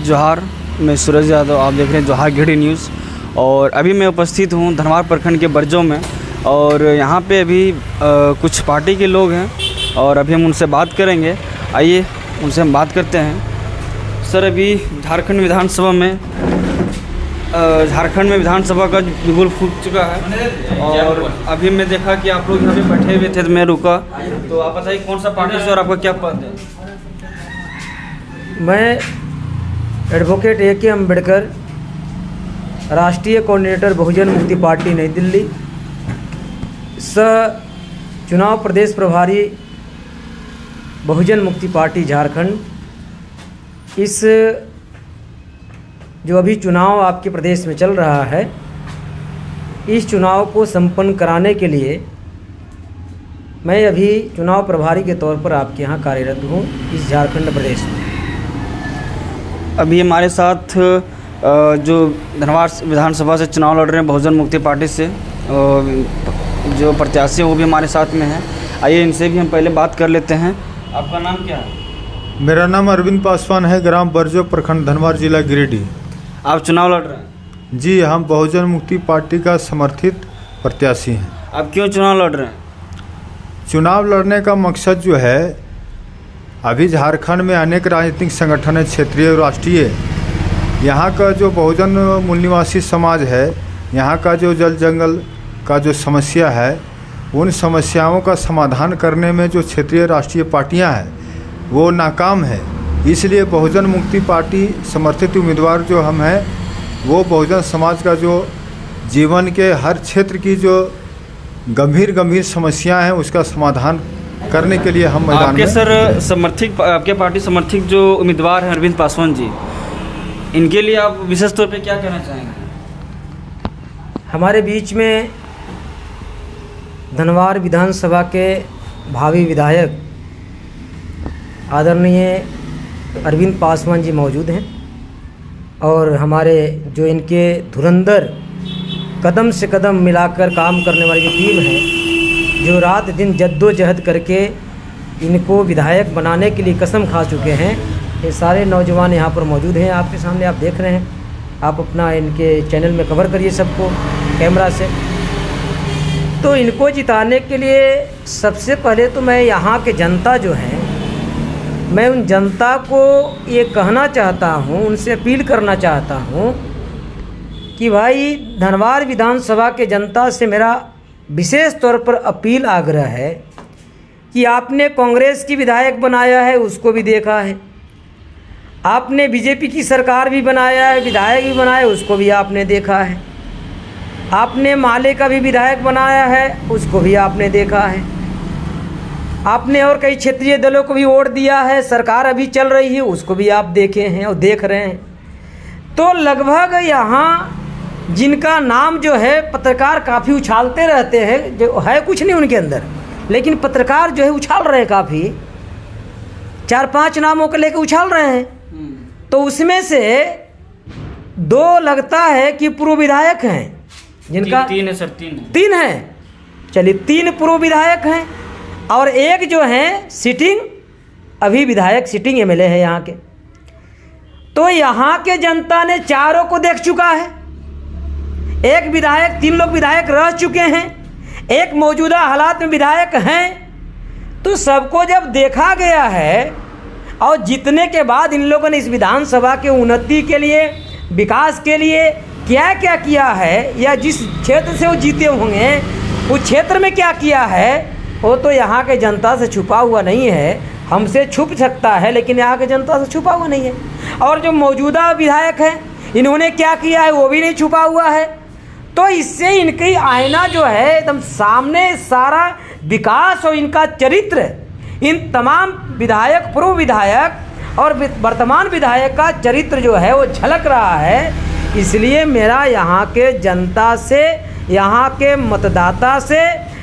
जोहार, मैं सूरज यादव, आप देख रहे हैं जोहार गेडी न्यूज़। और अभी मैं उपस्थित हूँ धनवार प्रखंड के बरजों में, और यहाँ पे अभी कुछ पार्टी के लोग हैं और अभी हम उनसे बात करेंगे। आइए उनसे हम बात करते हैं। सर, अभी झारखंड में विधानसभा का बिगुल फूट चुका है और अभी मैं देखा कि आप लोग यहाँ पे बैठे हुए थे तो मैं रुका। तो आप बताइए कौन सा पार्टी से और आपका क्या पद है? मैं एडवोकेट A.K. अम्बेडकर, राष्ट्रीय कोऑर्डिनेटर बहुजन मुक्ति पार्टी नई दिल्ली, चुनाव प्रदेश प्रभारी बहुजन मुक्ति पार्टी झारखंड। इस जो अभी चुनाव आपके प्रदेश में चल रहा है, इस चुनाव को संपन्न कराने के लिए मैं अभी चुनाव प्रभारी के तौर पर आपके यहाँ कार्यरत हूँ इस झारखंड प्रदेश में। अभी हमारे साथ जो धनवार विधानसभा से चुनाव लड़ रहे हैं बहुजन मुक्ति पार्टी से जो प्रत्याशी हैं वो भी हमारे साथ में हैं। आइए इनसे भी हम पहले बात कर लेते हैं। आपका नाम क्या है? मेरा नाम अरविंद पासवान है, ग्राम बरजो, प्रखंड धनवार, जिला गिरिडीह। आप चुनाव लड़ रहे हैं? जी, हम बहुजन मुक्ति पार्टी का समर्थित प्रत्याशी हैं। आप क्यों चुनाव लड़ रहे हैं? चुनाव लड़ने का मकसद जो है, अभी झारखंड में अनेक राजनीतिक संगठन है, क्षेत्रीय और राष्ट्रीय। यहाँ का जो बहुजन मूल निवासी समाज है, यहाँ का जो जल जंगल का जो समस्या है, उन समस्याओं का समाधान करने में जो क्षेत्रीय राष्ट्रीय पार्टियाँ हैं वो नाकाम है। इसलिए बहुजन मुक्ति पार्टी समर्थित उम्मीदवार जो हम हैं, वो बहुजन समाज का जो जीवन के हर क्षेत्र की जो गंभीर समस्याएं हैं उसका समाधान करने के लिए हम मैदान में। आपके पार्टी समर्थित जो उम्मीदवार हैं अरविंद पासवान जी, इनके लिए आप विशेष तौर पे क्या कहना चाहेंगे? हमारे बीच में धनवार विधानसभा के भावी विधायक आदरणीय अरविंद पासवान जी मौजूद हैं और हमारे जो इनके धुरंधर कदम से कदम मिलाकर काम करने वाली जो टीम है, जो रात दिन जद्दोजहद करके इनको विधायक बनाने के लिए कसम खा चुके हैं, ये सारे नौजवान यहाँ पर मौजूद हैं। आपके सामने आप देख रहे हैं। आप अपना इनके चैनल में कवर करिए सबको कैमरा से। तो इनको जिताने के लिए सबसे पहले तो मैं यहाँ के जनता जो है, मैं उन जनता को ये कहना चाहता हूँ, उनसे अपील करना चाहता हूँ कि भाई धनवार विधानसभा के जनता से मेरा विशेष तौर पर अपील आग्रह है कि आपने कांग्रेस की विधायक बनाया है, उसको भी देखा है। आपने बीजेपी की सरकार भी बनाया है, विधायक भी बनाया है, उसको भी आपने देखा है। आपने माले का भी विधायक बनाया है, उसको भी आपने देखा है। आपने और कई क्षेत्रीय दलों को भी वोट दिया है, सरकार अभी चल रही है, उसको भी आप देखे हैं और देख रहे हैं। तो लगभग यहाँ जिनका नाम जो है पत्रकार काफ़ी उछालते रहते हैं, जो है कुछ नहीं उनके अंदर, लेकिन पत्रकार जो है उछाल रहे हैं, काफ़ी 4-5 नामों को लेकर उछाल रहे हैं। तो उसमें से 2 लगता है कि पूर्व विधायक हैं, जिनका 3 है सर, 3 हैं। चलिए 3 पूर्व विधायक हैं और एक जो है सिटिंग अभी विधायक, सिटिंग MLA है यहाँ के। तो यहाँ के जनता ने चारों को देख चुका है। एक विधायक, 3 लोग विधायक रह चुके हैं, एक मौजूदा हालात में विधायक हैं। तो सबको जब देखा गया है और जीतने के बाद इन लोगों ने इस विधानसभा के उन्नति के लिए, विकास के लिए क्या क्या किया है, या जिस क्षेत्र से वो जीते होंगे उस क्षेत्र में क्या किया है, वो तो यहाँ के जनता से छुपा हुआ नहीं है। हमसे छुप सकता है लेकिन यहाँ के जनता से छुपा हुआ नहीं है। और जो मौजूदा विधायक हैं, इन्होंने क्या किया है वो भी नहीं छुपा हुआ है। तो इससे इनकी आईना जो है एकदम सामने, सारा विकास और इनका चरित्र, इन तमाम विधायक, पूर्व विधायक और वर्तमान विधायक का चरित्र जो है वो झलक रहा है। इसलिए मेरा यहाँ के जनता से, यहाँ के मतदाता से,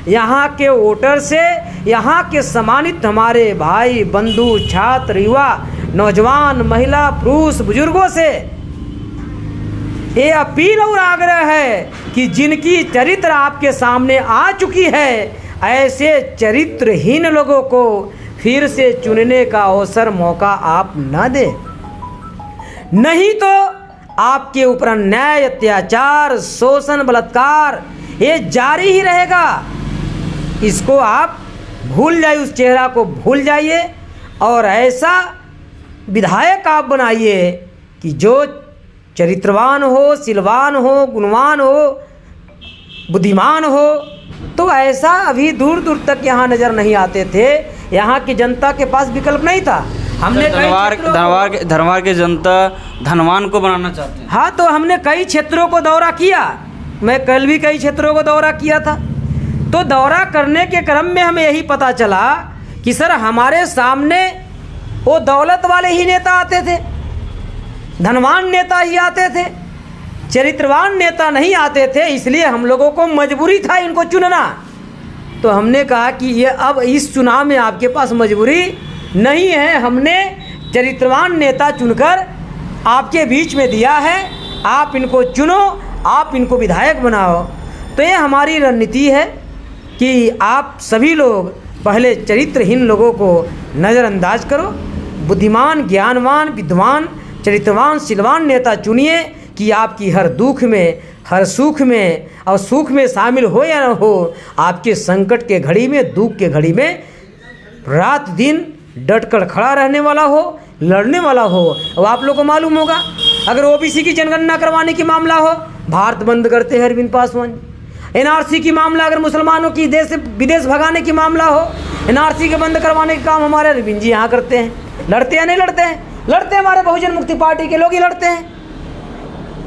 यहाँ के वोटर से, यहाँ के सम्मानित हमारे भाई बंधु, छात्र, युवा, नौजवान, महिला, पुरुष, बुजुर्गों से ये अपील और आग्रह है कि जिनकी चरित्र आपके सामने आ चुकी है, ऐसे चरित्रहीन लोगों को फिर से चुनने का अवसर, मौका आप न दें। नहीं तो आपके ऊपर अन्याय, अत्याचार, शोषण, बलात्कार ये जारी ही रहेगा। इसको आप भूल जाइए, उस चेहरा को भूल जाइए और ऐसा विधायक आप बनाइए कि जो चरित्रवान हो, शीलवान हो, गुणवान हो, बुद्धिमान हो। तो ऐसा अभी दूर दूर तक यहाँ नज़र नहीं आते थे। यहाँ की जनता के पास विकल्प नहीं था। हमने धनवार के जनता धनवान को बनाना चाहते हैं। हाँ, तो हमने कई क्षेत्रों को दौरा किया। मैं कल भी कई क्षेत्रों को दौरा किया था। तो दौरा करने के क्रम में हमें यही पता चला कि सर हमारे सामने वो दौलत वाले ही नेता आते थे, धनवान नेता ही आते थे, चरित्रवान नेता नहीं आते थे। इसलिए हम लोगों को मजबूरी था इनको चुनना। तो हमने कहा कि ये अब इस चुनाव में आपके पास मजबूरी नहीं है, हमने चरित्रवान नेता चुनकर आपके बीच में दिया है, आप इनको चुनो, आप इनको विधायक बनाओ। तो ये हमारी रणनीति है कि आप सभी लोग पहले चरित्रहीन लोगों को नज़रअंदाज करो, बुद्धिमान, ज्ञानवान, विद्वान, चरित्रवान, शीलवान नेता चुनिए कि आपकी हर दुख में, हर सुख में और सुख में शामिल हो या न हो, आपके संकट के घड़ी में, दुख के घड़ी में रात दिन डट कर खड़ा रहने वाला हो, लड़ने वाला हो। अब आप लोगों को मालूम होगा, अगर ओबीसी की जनगणना करवाने की मामला हो, भारत बंद करते हैं अरविंद पासवान। एनआरसी की मामला, अगर मुसलमानों की देश से विदेश भगाने की मामला हो, एनआरसी के बंद करवाने का काम हमारे अरविंद जी यहाँ करते हैं। लड़ते हैं नहीं लड़ते हैं? लड़ते हैं, हमारे बहुजन मुक्ति पार्टी के लोग ही लड़ते हैं।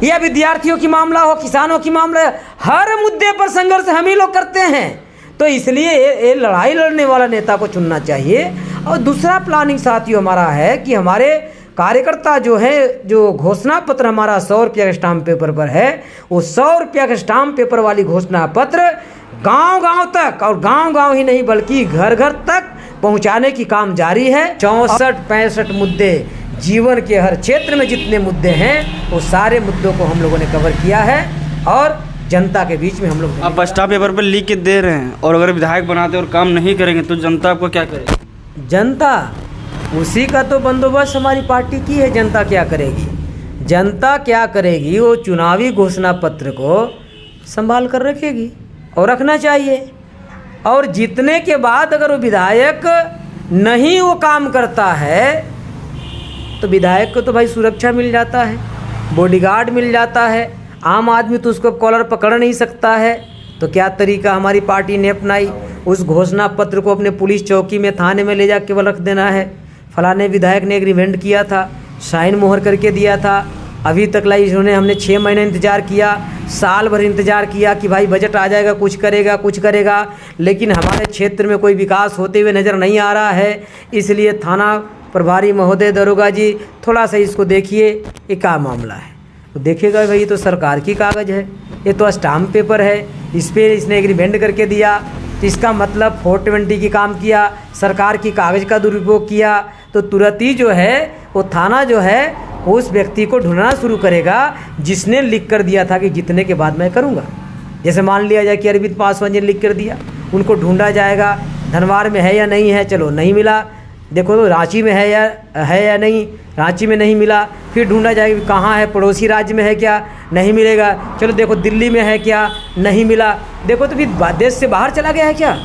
या विद्यार्थियों की मामला हो, किसानों की मामला, हर मुद्दे पर संघर्ष हम ही लोग करते हैं। तो इसलिए ये लड़ाई लड़ने वाला नेता को चुनना चाहिए। और दूसरा प्लानिंग साथियों हमारा है कि हमारे कार्यकर्ता जो है, जो घोषणा पत्र हमारा 100 रुपया के स्टाम्प पेपर पर है, वो 100 रुपया के स्टाम्प पेपर वाली घोषणा पत्र गांव-गांव तक, और गांव-गांव ही नहीं बल्कि घर-घर तक पहुंचाने की काम जारी है। 64-65 मुद्दे, जीवन के हर क्षेत्र में जितने मुद्दे हैं वो सारे मुद्दों को हम लोगों ने कवर किया है और जनता के बीच में हम लोग आप स्टाम्प पेपर पर लिख के दे रहे हैं, और अगर विधायक बनाते और काम नहीं करेंगे तो जनता आपको क्या करेगी? जनता, उसी का तो बंदोबस्त हमारी पार्टी की है। जनता क्या करेगी? जनता क्या करेगी? वो चुनावी घोषणा पत्र को संभाल कर रखेगी और रखना चाहिए। और जीतने के बाद अगर वो विधायक नहीं वो काम करता है तो विधायक को तो भाई सुरक्षा मिल जाता है, बॉडीगार्ड मिल जाता है, आम आदमी तो उसको कॉलर पकड़ नहीं सकता है। तो क्या तरीका हमारी पार्टी ने अपनाई? उस घोषणा पत्र को अपने पुलिस चौकी में, थाने में ले जा केवल रख देना है। फलाने विधायक ने एग्रीमेंट किया था, साइन मोहर करके दिया था, अभी तक लाई इन्होंने, हमने 6 महीने इंतज़ार किया, साल भर इंतज़ार किया कि भाई बजट आ जाएगा, कुछ करेगा, लेकिन हमारे क्षेत्र में कोई विकास होते हुए नज़र नहीं आ रहा है। इसलिए थाना प्रभारी महोदय, दरोगा जी, थोड़ा सा इसको देखिए, ये क्या मामला है। तो देखेगा भाई, ये तो सरकार की कागज़ है, ये तो स्टाम्प पेपर है, इस पर इसने एग्रीमेंट करके दिया, तो इसका मतलब 420 की काम किया, सरकार की कागज़ का दुरुपयोग किया। तो तुरंत ही जो है वो थाना जो है उस व्यक्ति को ढूंढना शुरू करेगा जिसने लिख कर दिया था कि जीतने के बाद मैं करूँगा। जैसे मान लिया जाए कि अरविंद पासवान जी ने लिख कर दिया, उनको ढूंढा जाएगा, धनवार में है या नहीं है, चलो नहीं मिला, देखो तो रांची में है या नहीं, रांची में नहीं मिला, फिर ढूंढा जाएगा कहाँ है, पड़ोसी राज्य में है क्या, नहीं मिलेगा, चलो देखो दिल्ली में है क्या, नहीं मिला, देखो तो फिर देश से बाहर चला गया है क्या।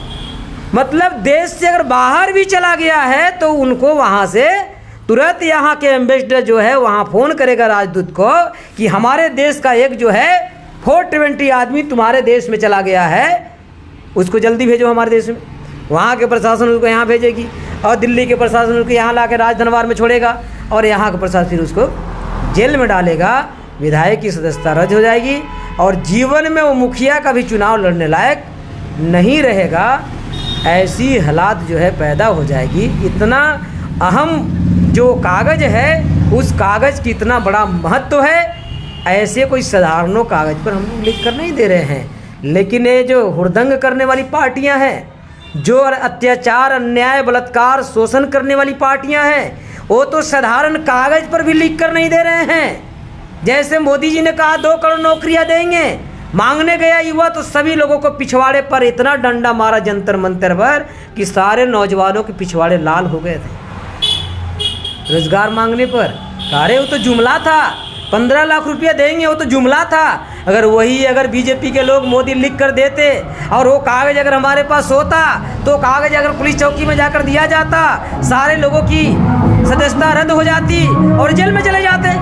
मतलब देश से अगर बाहर भी चला गया है तो उनको वहाँ से तुरंत यहाँ के एम्बेसडर जो है वहाँ फ़ोन करेगा राजदूत को कि हमारे देश का एक जो है 420 आदमी तुम्हारे देश में चला गया है, उसको जल्दी भेजो हमारे देश में। वहाँ के प्रशासन उसको यहाँ भेजेगी और दिल्ली के प्रशासन उसको यहाँ ला के राजधनवार में छोड़ेगा और यहाँ का प्रशासन फिर उसको जेल में डालेगा। विधायक की सदस्यता रद्द हो जाएगी और जीवन में वो मुखिया का भी चुनाव लड़ने लायक नहीं रहेगा। ऐसी हालात जो है पैदा हो जाएगी। इतना अहम जो कागज़ है उस कागज़ की इतना बड़ा महत्व है, ऐसे कोई साधारणों कागज़ पर हम लोग लिख कर नहीं दे रहे हैं। लेकिन ये जो हुड़दंग करने वाली पार्टियां हैं, जो अत्याचार, अन्याय, बलात्कार, शोषण करने वाली पार्टियां हैं, वो तो साधारण कागज़ पर भी लिख कर नहीं दे रहे हैं। जैसे मोदी जी ने कहा 2 करोड़ नौकरियां देंगे, मांगने गया युवा तो सभी लोगों को पिछवाड़े पर इतना डंडा मारा जंतर मंतर पर कि सारे नौजवानों के पिछवाड़े लाल हो गए थे। रोजगार मांगने पर। कह रहे वो तो जुमला था, 15 लाख रुपया देंगे, वो तो जुमला था। अगर बीजेपी के लोग मोदी लिख कर देते और वो कागज़ अगर हमारे पास होता तो कागज़ अगर पुलिस चौकी में जाकर दिया जाता, सारे लोगों की सदस्यता रद्द हो जाती और जेल में चले जाते।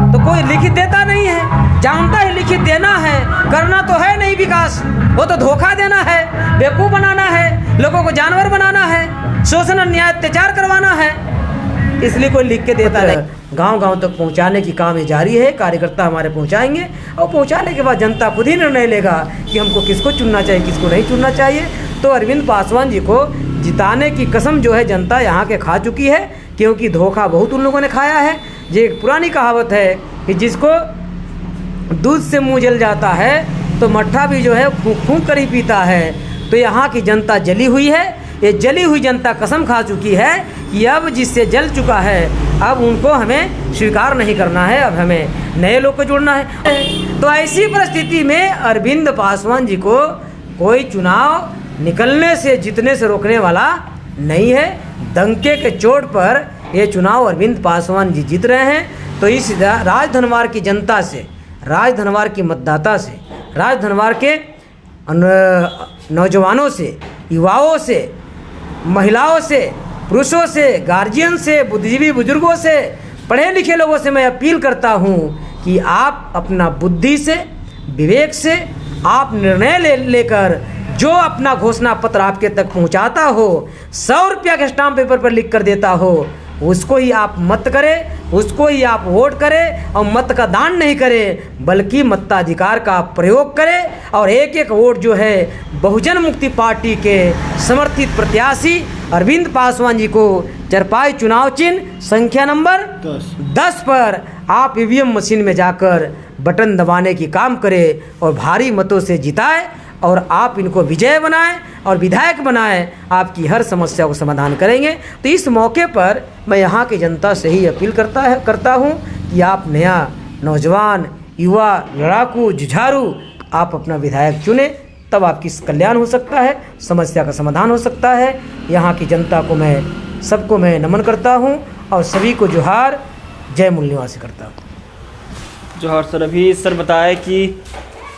तो कोई लिखित देता नहीं है, जानता है लिखित देना है, करना तो है नहीं विकास, वो तो धोखा देना है, बेवकूफ़ बनाना है, लोगों को जानवर बनाना है, शोषण अन्याय अत्याचार करवाना है, इसलिए कोई लिख के देता नहीं। गांव-गांव तक पहुंचाने की काम ये जारी है, कार्यकर्ता हमारे पहुंचाएंगे और पहुंचाने के बाद जनता खुद ही निर्णय लेगा कि हमको किसको चुनना चाहिए, किसको नहीं चुनना चाहिए। तो अरविंद पासवान जी को जिताने की कसम जो है जनता यहाँ के खा चुकी है, क्योंकि धोखा बहुत उन लोगों ने खाया है। ये एक पुरानी कहावत है कि जिसको दूध से मुँह जल जाता है तो मट्ठा भी जो है फूंक फूंक कर ही पीता है। तो यहाँ की जनता जली हुई है, ये जली हुई जनता कसम खा चुकी है कि अब जिससे जल चुका है अब उनको हमें स्वीकार नहीं करना है, अब हमें नए लोग को जोड़ना है। तो ऐसी परिस्थिति में अरविंद पासवान जी को कोई चुनाव निकलने से जीतने से रोकने वाला नहीं है। डंके के चोट पर ये चुनाव अरविंद पासवान जी जीत रहे हैं। तो इस राजधनवार की जनता से, राजधनवार की मतदाता से, राजधनवार के नौजवानों से, युवाओं से, महिलाओं से, पुरुषों से, गार्जियन से, बुद्धिजीवी बुजुर्गों से, पढ़े लिखे लोगों से मैं अपील करता हूँ कि आप अपना बुद्धि से, विवेक से आप निर्णय लेकर जो अपना घोषणा पत्र आपके तक पहुँचाता हो, 100 रुपया के स्टाम्प पेपर पर लिख कर देता हो, उसको ही आप मत करें, उसको ही आप वोट करें और मत का दान नहीं करें, बल्कि मताधिकार का प्रयोग करें और एक एक वोट जो है बहुजन मुक्ति पार्टी के समर्थित प्रत्याशी अरविंद पासवान जी को चरपाई चुनाव चिन्ह संख्या नंबर 10 पर आप ईवीएम मशीन में जाकर बटन दबाने की काम करें और भारी मतों से जिताएं और आप इनको विजय बनाएं और विधायक बनाएं, आपकी हर समस्या को समाधान करेंगे। तो इस मौके पर मैं यहाँ की जनता से ही अपील करता हूँ कि आप नया नौजवान, युवा, लड़ाकू, जुझारू आप अपना विधायक चुनें, तब आपकी कल्याण हो सकता है, समस्या का समाधान हो सकता है। यहाँ की जनता को मैं सबको मैं नमन करता हूँ और सभी को जोहार, जय मूल निवासी करता हूँ। जोहार सर। अभी सर बताया कि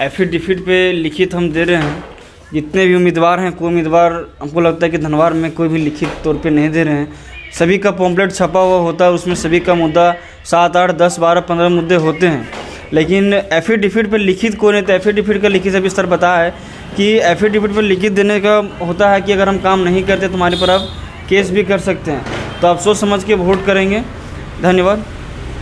एफिडेविट पे लिखित हम दे रहे हैं, जितने भी उम्मीदवार हैं, कोई उम्मीदवार हमको लगता है कि धनवार में कोई भी लिखित तौर पे नहीं दे रहे हैं। सभी का पॉम्पलेट छपा हुआ होता है, उसमें सभी का मुद्दा 7, 8, 10, 12, 15 मुद्दे होते हैं, लेकिन एफिडेविट पे लिखित कोई नहीं। तो एफिडेविट का लिखित अभी सर बताया है कि एफिडेविट पर लिखित देने का होता है कि अगर हम काम नहीं करते तो हमारे पर आप केस भी कर सकते हैं। तो आप सोच समझ के वोट करेंगे। धन्यवाद।